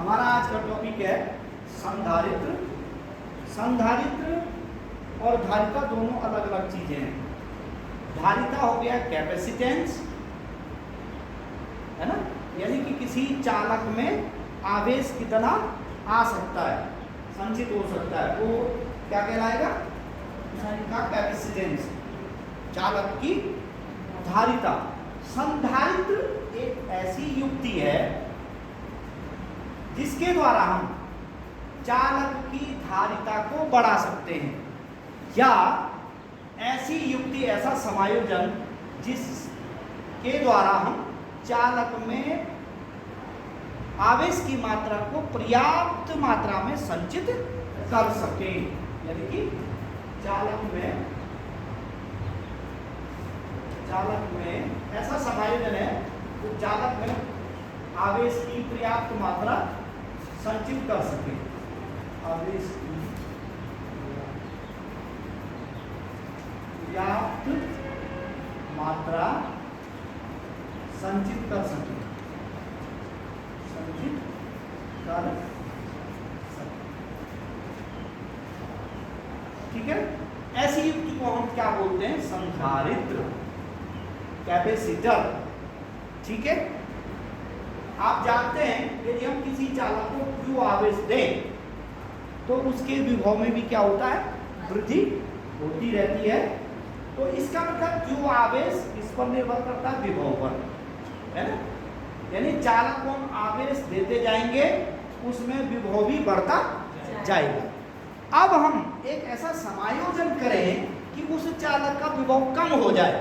हमारा आज का टॉपिक है संधारित्र। संधारित्र और धारिता दोनों अलग अलग चीजें हैं। धारिता हो गया कैपेसिटेंस, है ना, यानी कि किसी चालक में आवेश कितना आ सकता है, संचित हो सकता है, वो क्या कहलाएगा? धारिता कैपेसिटेंस, चालक की धारिता। संधारित्र एक ऐसी युक्ति है जिसके द्वारा हम चालक की धारिता को बढ़ा सकते हैं, या ऐसी युक्ति, ऐसा समायोजन जिसके द्वारा हम चालक में आवेश की मात्रा को पर्याप्त मात्रा में संचित कर सकें। यानी कि चालक में ऐसा समायोजन है तो चालक में आवेश की पर्याप्त मात्रा संचित कर सके, आवेश की पर्याप्त मात्रा संचित कर सके, ठीक है। ऐसी युक्ति को हम क्या बोलते हैं? संधारित्र, कैपेसिटर, ठीक है। आप जानते हैं यदि हम किसी चालक को Q आवेश दें तो उसके विभव में भी क्या होता है? वृद्धि होती रहती है। तो इसका मतलब Q आवेश इस पर निर्भर करता है विभव पर, है ना। यानी चालक को हम आवेश देते जाएंगे, उसमें विभव भी बढ़ता जाएगा। अब हम एक ऐसा समायोजन करें कि उस चालक का विभव कम हो जाए,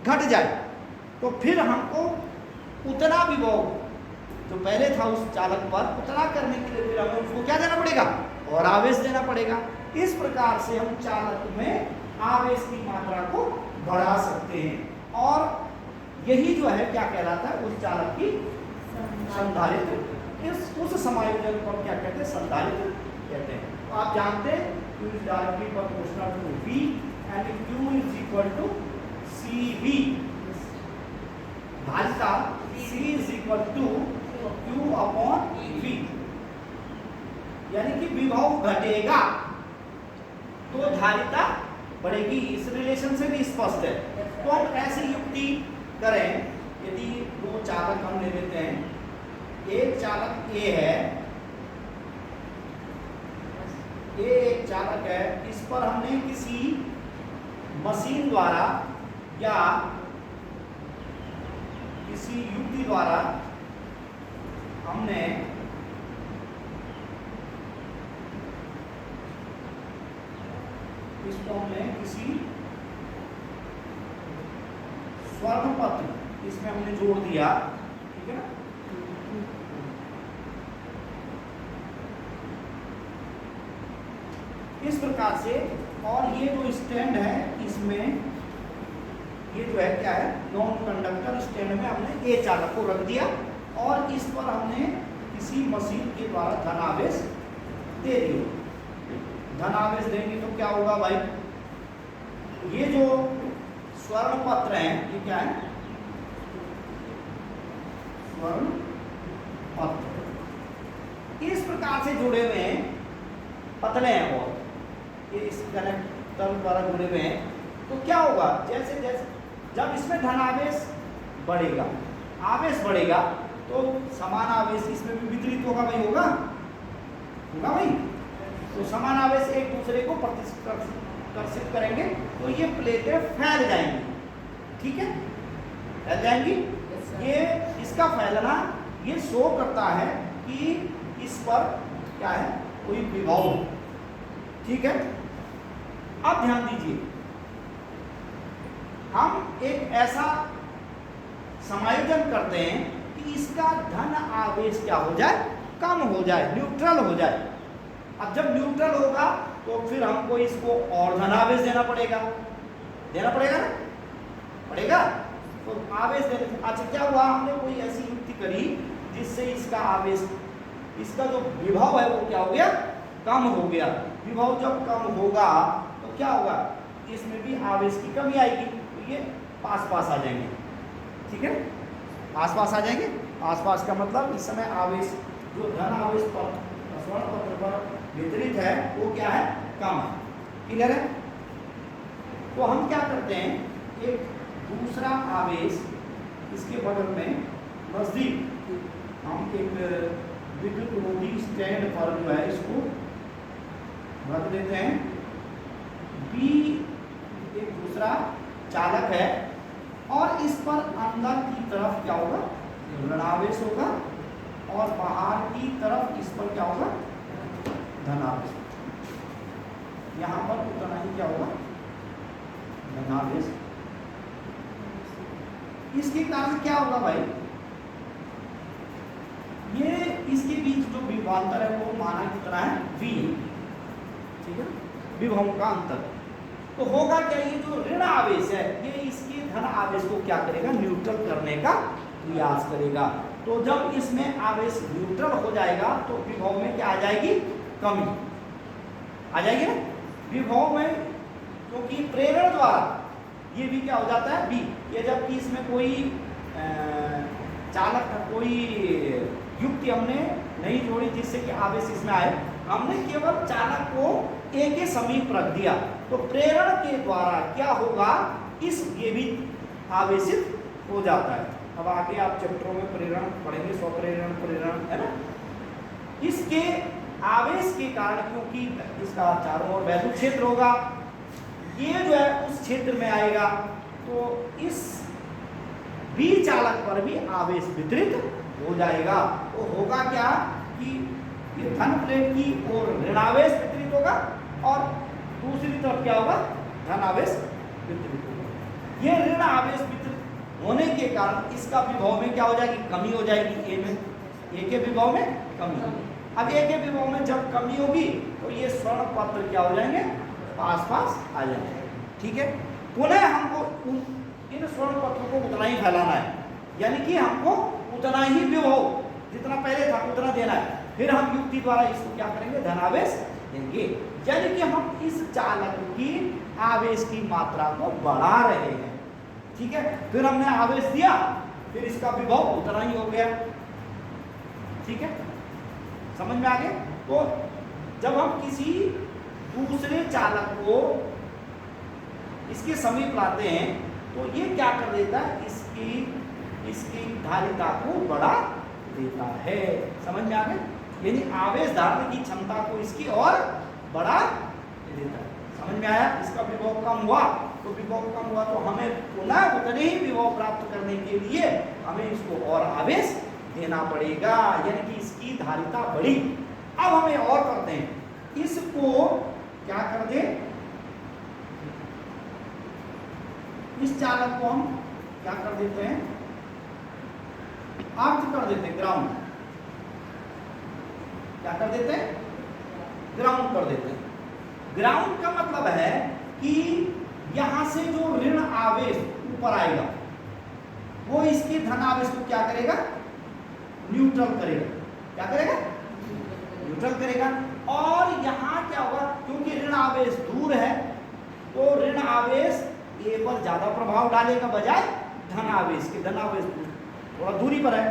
घट जाए, तो फिर हमको उतना विभव जो पहले था उस चालक पर, उतना करने के लिए फिर हमें उसको क्या देना पड़ेगा? और आवेश देना पड़ेगा। इस प्रकार से हम चालक में आवेश की मात्रा को बढ़ा सकते हैं, और यही जो है क्या कहलाता है? उस चालक की संधारित्र। उस समायोजन को हम क्या कहते हैं? संधारित्र कहते हैं। तो आप जानते हैं Q is directly proportional to V and Q is equal to CV। धारिता C is equal to Q upon V, यानी कि विभव घटेगा तो धारिता बढ़ेगी। इस रिलेशन से भी स्पष्ट है। तो हम ऐसी युक्ति करें, यदि दो चालक हम ले लेते हैं, एक चालक A है, A एक चालक है, इस पर हमने किसी मशीन द्वारा या किसी युक्ति द्वारा हमने इसको किसी स्वर्ण पत्र इसमें हमने जोड़ दिया, ठीक है ना। इस प्रकार से, और ये जो स्टैंड है इसमें ये जो है क्या है? नॉन कंडक्टर स्टैंड में हमने ए चालक को रख दिया, और इस पर हमने किसी मशीन के द्वारा धनावेश दे दिया। धनावेश देंगे तो क्या होगा भाई? ये जो स्वर्ण पत्र हैं, ये क्या है? स्वर्ण पत्र इस प्रकार से जुड़े हुए हैं, पतले हैं, और ये इस कनेक्टर द्वारा जुड़े हुए हैं। तो क्या होगा? जैसे जैसे जब इसमें धनावेश बढ़ेगा, आवेश बढ़ेगा, तो समान आवेश इसमें भी वितरित होगा भाई, होगा भाई। तो समान आवेश एक दूसरे को प्रतिस्पर्शित करेंगे, तो ये प्लेटें फैल जाएंगी, ठीक है, फैल जाएंगी। ये इसका फैलना ये शो करता है कि इस पर क्या है? कोई विभव, ठीक है। अब ध्यान दीजिए, हम एक ऐसा समायोजन करते हैं कि इसका धन आवेश क्या हो जाए? कम हो जाए, न्यूट्रल हो जाए। अब जब न्यूट्रल होगा तो फिर हमको इसको और धनावेश देना पड़ेगा ना, पड़ेगा। तो आवेश देने, अच्छा क्या हुआ? हमने कोई ऐसी युक्ति करी जिससे इसका आवेश, इसका जो विभव है वो क्या हो गया? कम हो गया। विभव जब कम होगा तो क्या होगा? इसमें भी आवेश की कमी आएगी, तो ये पास आ जाएंगे, ठीक है, आसपास आ जाएंगे। आसपास का मतलब इस समय आवेश जो धन आवेश पर स्वर्ण पत्र पर वितरित है वो क्या है, कम है। क्लियर है? तो हम क्या करते हैं, एक दूसरा आवेश इसके बगल में नजदीक हम एक विद्युत रोधी स्टैंड पर जो है इसको रख देते हैं। बी एक दूसरा चालक है और इस पर अंदर की तरफ क्या होगा, ऋणावेश होगा और बाहर की तरफ इस पर क्या होगा, धनावेश। यहाँ पर उतना ही क्या होगा, धनावेश। इसके कारण क्या होगा भाई, ये इसके बीच जो विभवांतर है वो माना कितना है, V। ठीक है, विभवों का अंतर। तो होगा क्या, ये जो ऋण आवेश है ये इसके धन आवेश को क्या करेगा, न्यूट्रल करने का प्रयास करेगा। तो जब इसमें आवेश न्यूट्रल हो जाएगा तो विभव में क्या आ जाएगी, कमी आ जाएगी ना। विभव में क्योंकि प्रेरण द्वारा ये भी क्या हो जाता है, बी। ये जबकि इसमें कोई चालक कोई युक्ति हमने नहीं जोड़ी जिससे कि आवेश इसमें आए, हमने केवल चालक को ए के समीप रख दिया। तो प्रेरण के द्वारा क्या होगा, इस ये भी आवेशित हो जाता है। अब आगे आप चैप्टरों में प्रेरण पढ़ेंगे, स्वप्रेरण, प्रेरण, है ना। इसके आवेश के कारण क्योंकि इसका चारों ओर वैद्युत क्षेत्र होगा, ये जो है उस क्षेत्र में आएगा, तो इस बी चालक पर भी आवेश वितरित हो जाएगा। तो होगा क्या कि ये धन प्लेट की ओर ऋणावेश वितरित होगा और दूसरी तरफ क्या होगा, धन आवेश वितरित होगा। ये ऋण आवेश वितरित होने के कारण इसका विभव में क्या हो जाएगी, कमी हो जाएगी। ए में, ए के विभव में कमी। अब ए के विभव में जब कमी होगी तो ये स्वर्ण पत्र क्या हो जाएंगे, पास पास आ जाएंगे। ठीक है, पुनः हमको इन स्वर्ण पत्रों को उतना ही फैलाना है, यानी कि हमको उतना ही विभव जितना पहले था उतना देना है। फिर हम युक्ति द्वारा इसको क्या करेंगे, धनावेश देंगे, यानी कि हम इस चालक की आवेश की मात्रा को बढ़ा रहे हैं। ठीक है, फिर हमने आवेश दिया, फिर इसका विभव उतना ही हो गया। ठीक है, समझ में आ गया। तो जब हम किसी दूसरे चालक को इसके समीप लाते हैं तो ये क्या कर देता है, इसकी धारिता को बढ़ा देता है। समझ में आ गया, यानी आवेश धारण की क्षमता को इसकी और बढ़ा देता है। समझ में आया। इसका विभव कम हुआ तो विभव कम हुआ तो हमें पुनः उतने ही विभव प्राप्त करने के लिए हमें इसको और आवेश देना पड़ेगा, यानी कि इसकी धारिता बढ़ी। अब हमें और करते हैं, इसको क्या कर दे, इस चालक को हम क्या कर देते हैं, अर्थ कर देते हैं, ग्राउंड। क्या कर देते हैं, ग्राउंड कर देते हैं। ग्राउंड का मतलब है कि यहां से जो ऋण आवेश ऊपर आएगा वो इसके धन आवेश को क्या करेगा, न्यूट्रल करेगा। क्या करेगा, न्यूट्रल करेगा। और यहां क्या होगा, क्योंकि ऋण आवेश दूर है तो ऋण आवेश ए पर ज्यादा प्रभाव डालेगा बजाय धन आवेश के। धन आवेश थोड़ा दूरी पर है,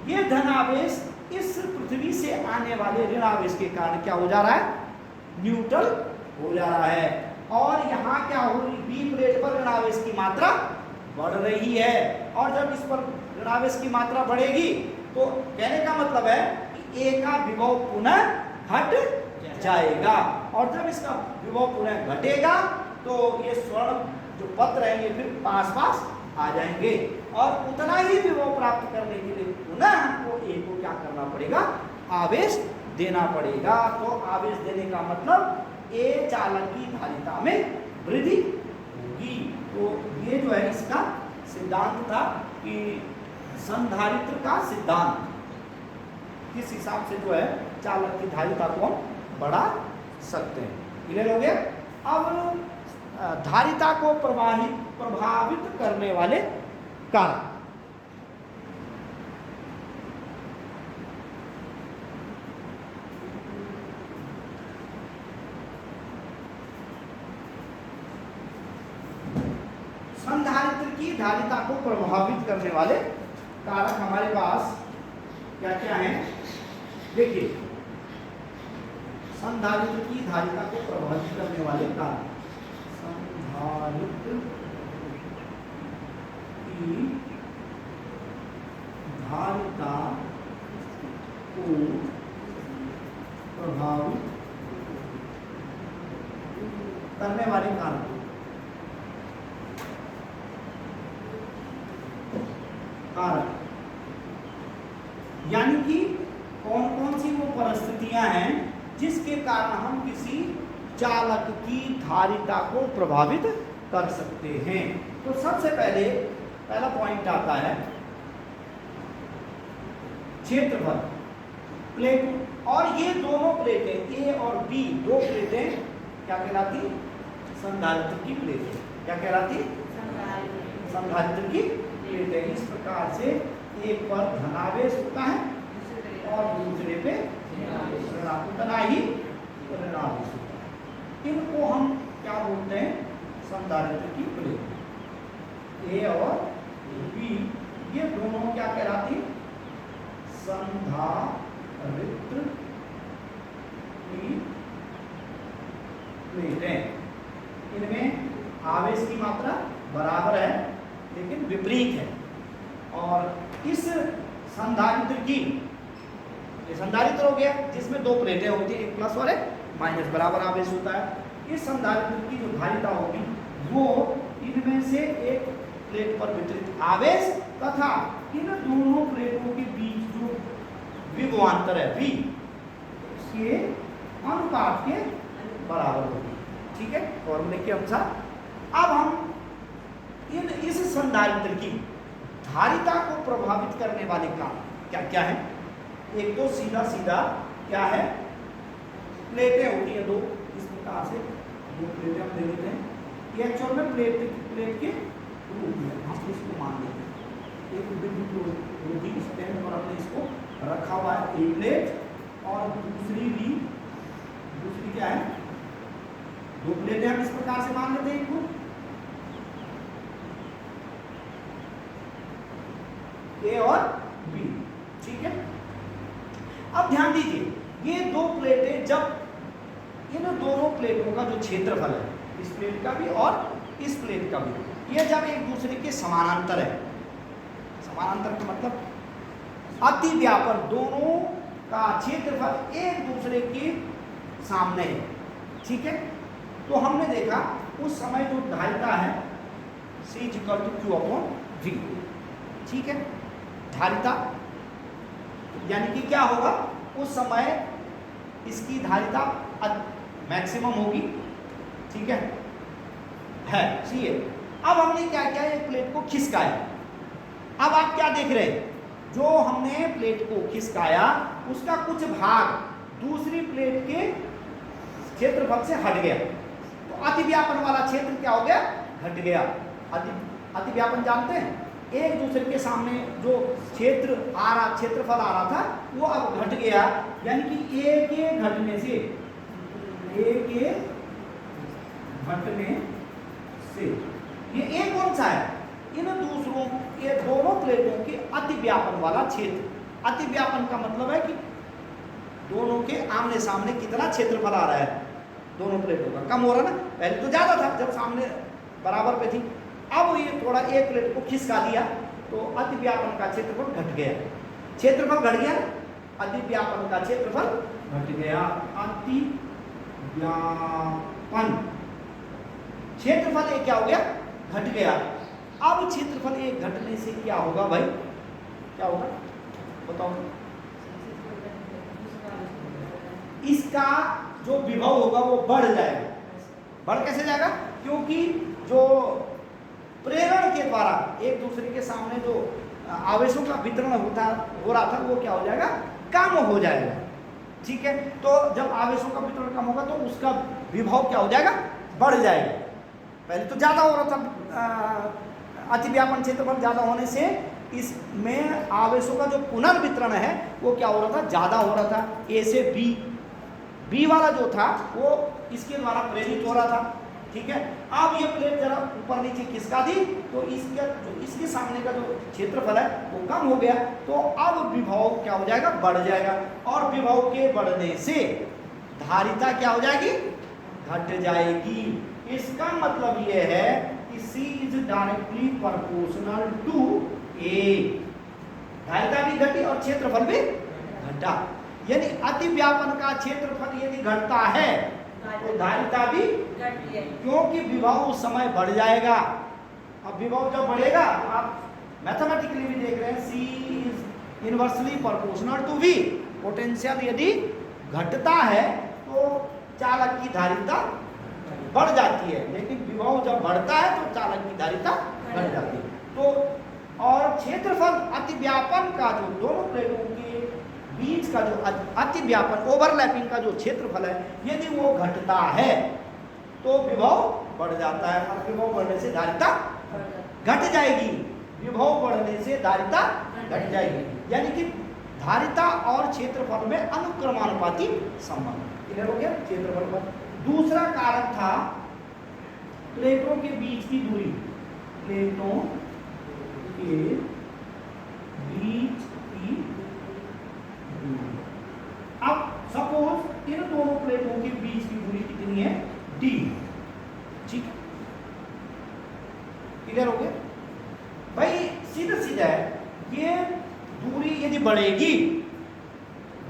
ये धन आवेश इस पृथ्वी से आने वाले ऋण आवेश के कारण क्या हो जा रहा है, न्यूट्रल हो जा रहा है। और यहाँ क्या हो रही, बी प्लेट पर ऋण आवेश की मात्रा बढ़ रही है, और जब इस पर ऋण आवेश की मात्रा बढ़ेगी तो कहने का मतलब है कि ए का विभव पुनः हट जाएगा, और जब इसका विभव पुनः घटेगा तो ये स्वर्ण जो पत्र है ये फिर पास पास आ जाएंगे, और उतना ही विभव प्राप्त करने के लिए पुनः हमको ए को क्या करना पड़ेगा, आवेश देना पड़ेगा। तो आवेश देने का मतलब ए चालक की धारिता में वृद्धि होगी। तो ये जो है इसका सिद्धांत था कि संधारित्र का सिद्धांत, किस हिसाब से जो है चालक की धारिता को हम बढ़ा सकते हैं। क्लियर हो गया। अब धारिता को प्रभावित करने वाले कारक। संधारित्र की धारिता को प्रभावित करने वाले कारक हमारे पास क्या क्या हैं। देखिए, संधारित्र की धारिता को प्रभावित करने वाले कारक, संधारित्र की धारिता को प्रभावित करने वाले कारक, यानी कि कौन कौन सी वो परिस्थितियां हैं जिसके कारण हम किसी चालक की धारिता को प्रभावित कर सकते हैं। तो सबसे पहला पॉइंट आता है क्षेत्रफल, प्लेट। और ये दोनों प्लेटें ए और बी, दो प्लेटें क्या कहलाती? संधारित्र की प्लेटें। क्या कहलाती? संधारित्र की प्लेटें। इस प्रकार से एक पर धनावेश होता है और दूसरे पे ऋणावेश होता है। इनको हम क्या बोलते हैं? संधारित्र की प्लेट। ए और बी ये दोनों क्या कहलाती? संधारित्र की प्लेटें। इनमें आवेश की मात्रा बराबर है लेकिन विपरीत है। और इस संधारित्र की, ये संधारित्र हो गया जिसमें दो प्लेटें होती है, एक प्लस और एक माइनस, बराबर आवेश होता है। इस संधारित्र की जो धारिता होगी वो इनमें से एक प्लेट पर वितरित आवेश तथा इन दोनों प्लेटों के बीच जो विभवांतर है V, उसके अनुपात के बराबर होगी। ठीक है, फॉर्मूले के अनुसार। अब हम इस संधारित्र की धारिता को प्रभावित करने वाले कारक क्या क्या है? एक तो सीधा क्या है? प्लेटें होती है दो, इस प्रकार से दो प्लेटें हम ले लेते हैं। ये एक्चुअल में प्लेट के रूप में हम इसको मान लेते हैं। एक बिंदु होगी स्टैंड पर हमने इसको रखा हुआ है, एक प्लेट, और दूसरी क्या है? दो प्लेटें हम इस प्रकार से मान लेते हैं इनको। ए और बी। ठीक है, अब ध्यान दीजिए, ये दो प्लेटें जब इन दोनों प्लेटों का जो क्षेत्रफल है, इस प्लेट का भी और इस प्लेट का भी, ये जब एक दूसरे के समानांतर है, समानांतर का मतलब अतिव्यापन, दोनों का क्षेत्रफल एक दूसरे के सामने है। ठीक है, तो हमने देखा उस समय जो धारिता है C=Q/V। ठीक है, धारिता यानी कि क्या होगा उस समय? इसकी धारिता मैक्सिमम होगी। ठीक है, सी है। अब हमने क्या किया? एक प्लेट को खिसकाया। अब आप क्या देख रहे हैं? जो हमने प्लेट को खिसकाया उसका कुछ भाग दूसरी प्लेट के क्षेत्रफल से हट गया, तो अतिव्यापन वाला क्षेत्र क्या हो गया? घट गया। अतिव्यापन जानते हैं? एक दूसरे के सामने जो क्षेत्रफल आ रहा था वो अब घट गया, यानी कि ए के घटने से ये ए कौन सा है? इन ये दोनों प्लेटों के अतिव्यापन वाला क्षेत्र। अतिव्यापन का मतलब है कि दोनों के आमने सामने कितना क्षेत्रफल आ रहा है दोनों प्लेटों का, कम हो रहा ना। पहले तो ज्यादा था जब सामने बराबर पे थी, अब ये थोड़ा एक प्लेट को खिसका दिया तो अतिव्यापन का क्षेत्रफल घट गया। क्षेत्रफल घट गया, अतिव्यापन का क्षेत्रफल घट गया। अतिव्यापन क्षेत्रफल एक क्या हो गया? घट गया। अब क्षेत्रफल एक घटने से क्या होगा भाई? क्या होगा बताओ? इसका जो विभव होगा वो बढ़ जाएगा। बढ़ कैसे जाएगा? क्योंकि जो प्रेरण के द्वारा एक दूसरे के सामने जो आवेशों का वितरण हो रहा था वो क्या हो जाएगा? कम हो जाएगा। ठीक है, तो जब आवेशों का वितरण कम होगा तो उसका विभव क्या हो जाएगा? बढ़ जाएगा। पहले तो ज़्यादा हो रहा था, अतिव्यापन क्षेत्रफल ज़्यादा होने से इसमें आवेशों का जो पुनर्वितरण है वो क्या हो रहा था? ज़्यादा हो रहा था। ए से बी वाला जो था वो इसके द्वारा प्रेरित हो रहा था। ठीक है। अब ये प्लेट जरा ऊपर नीचे खिसका दी तो इसके सामने का जो क्षेत्रफल है वो कम हो गया, तो अब विभव क्या हो जाएगा, बढ़ जाएगा, और विभव के बढ़ने से धारिता क्या हो जाएगी, घट जाएगी। इसका मतलब ये है कि C is directly proportional to A। धारिता भी घटी और क्षेत्रफल भी घटा, यानी अतिव्यापन का क्षेत्रफल यदि घटता है तो धारिता भी घटती है, क्योंकि विभव उस समय बढ़ जाएगा। अब विभव जब बढ़ेगा तो आप मैथमेटिकली भी देख रहे हैं C is inversely proportional to V। Potential यदि घटता है तो चालक की धारिता बढ़ जाती है, लेकिन विभव जब बढ़ता है तो चालक की धारिता घट जाती है। तो और क्षेत्रफल अतिव्यापन का जो दोनों प्लेटों के बीच का जो अतिव्यापन ओवरलैपिंग का जो क्षेत्रफल है यदि वो घटता है तो विभव बढ़ जाता है, और विभव बढ़ने से धारिता घट जाएगी। विभव बढ़ने से धारिता घट जाएगी, यानी कि धारिता और क्षेत्रफल में अनुक्रमानुपाती संबंध। क्लियर हो गया क्षेत्रफल पर। दूसरा कारक था प्लेटों के बीच की दूरी। प्लेटों के बीच की दूरी। अब सपोज इन दोनों प्लेटों के बीच की दूरी कितनी है, d। ठीक है, क्लियर हो गया भाई। सीधा सीधा है, ये दूरी यदि बढ़ेगी,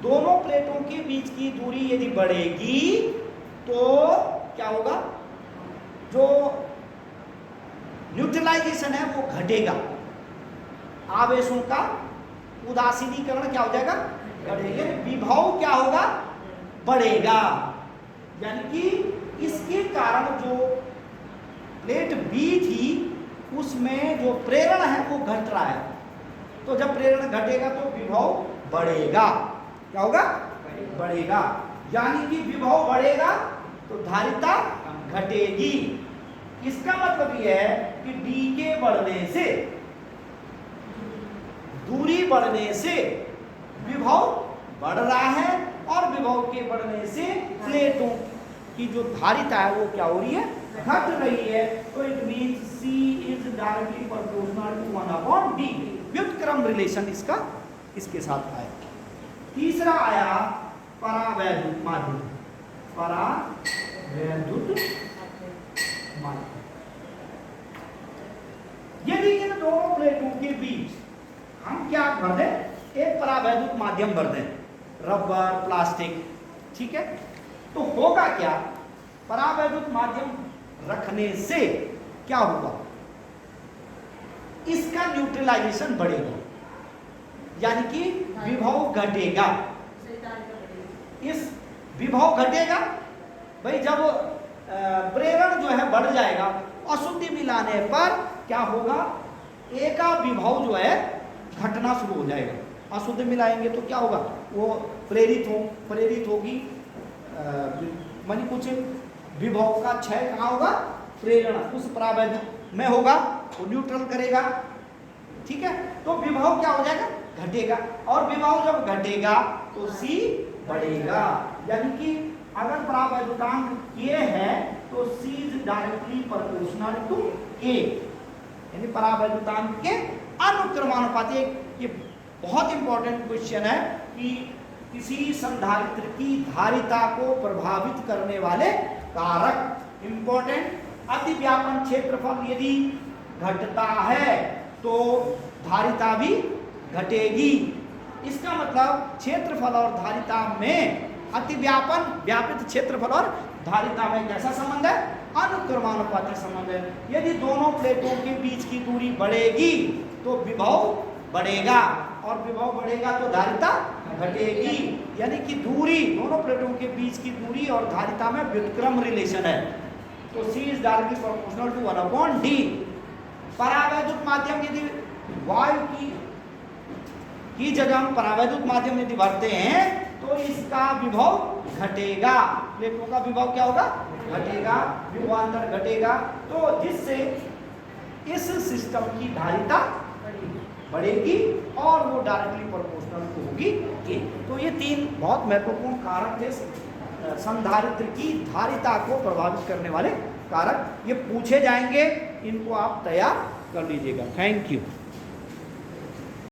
दोनों प्लेटों के बीच की दूरी यदि बढ़ेगी तो क्या होगा, जो न्यूट्रलाइजेशन है वो घटेगा, आवेशों का उदासीनीकरण क्या हो जाएगा, घटेगा। विभव क्या होगा, बढ़ेगा, यानी कि इसके कारण जो प्लेट बी थी उसमें जो प्रेरण है वो घट रहा है, तो जब प्रेरण घटेगा तो विभव बढ़ेगा। क्या होगा, बढ़ेगा, यानी कि विभव बढ़ेगा तो धारिता घटेगी। इसका मतलब यह है कि d के बढ़ने से, दूरी बढ़ने से विभव बढ़ रहा है, और विभव के बढ़ने से प्लेटों की जो धारिता है वो क्या हो रही है, घट रही है। तो it means C is directly proportional to 1/d। व्युत्क्रम रिलेशन इसका इसके साथ आया। तीसरा आया परावैद्युत माध्यम। परावैद्युत माध्यम, यदि इन दोनों प्लेटों के बीच हम क्या भर दें, एक परावैद्युत माध्यम भर दें, रबर, प्लास्टिक, ठीक है, तो होगा क्या, परावैद्युत माध्यम रखने से क्या होगा, इसका न्यूट्रलाइजेशन बढ़ेगा, यानी कि विभव घटेगा। इस विभव घटेगा भाई, जब प्रेरण जो है बढ़ जाएगा, अशुद्धि मिलाने पर क्या होगा, ए का विभव जो है घटना शुरू हो जाएगा। अशुद्ध मिलाएंगे तो क्या होगा, वो प्रेरित होगी, मानी कुछ विभव का क्षय कहाँ होगा, प्रेरण उस परावैद्युत में होगा, वो न्यूट्रल करेगा। ठीक है, तो विभव क्या हो जाएगा, घटेगा, और विभव जब घटेगा तो C बढ़ेगा, यानी कि अगर परावैद्युतांक K है तो C is directly proportional to A, यानी परावैद्युतांक के अनुक्रमानुपाती। ये बहुत इंपॉर्टेंट क्वेश्चन है कि किसी संधारित्र की धारिता को प्रभावित करने वाले कारक। इंपॉर्टेंट, अतिव्यापन क्षेत्रफल यदि घटता है तो धारिता भी घटेगी। इसका मतलब क्षेत्रफल और धारिता में अतिव्यापन, व्यापित क्षेत्रफल और धारिता में कैसा संबंध है, अनुक्रमानुपाती संबंध है। यदि दोनों प्लेटों के बीच की दूरी बढ़ेगी तो विभव बढ़ेगा, और विभव बढ़ेगा तो धारिता घटेगी, यानी कि दूरी, दोनों प्लेटों के बीच की दूरी और धारिता में व्युत्क्रम रिलेशन है। तो C is directly proportional to 1/d। परावैद्युत माध्यम यदि वायु की जगह हम परावैद्युत माध्यम यदि भरते हैं तो इसका विभव घटेगा, प्लेटों का विभव क्या होगा, घटेगा, विभवांतर घटेगा, तो जिससे इस सिस्टम की धारिता बढ़ेगी और वो डायरेक्टली प्रोपोर्शनल होगी K। तो ये तीन बहुत महत्वपूर्ण कारक थे संधारित्र की धारिता को प्रभावित करने वाले कारक ये पूछे जाएंगे, इनको आप तैयार कर लीजिएगा। Thank you.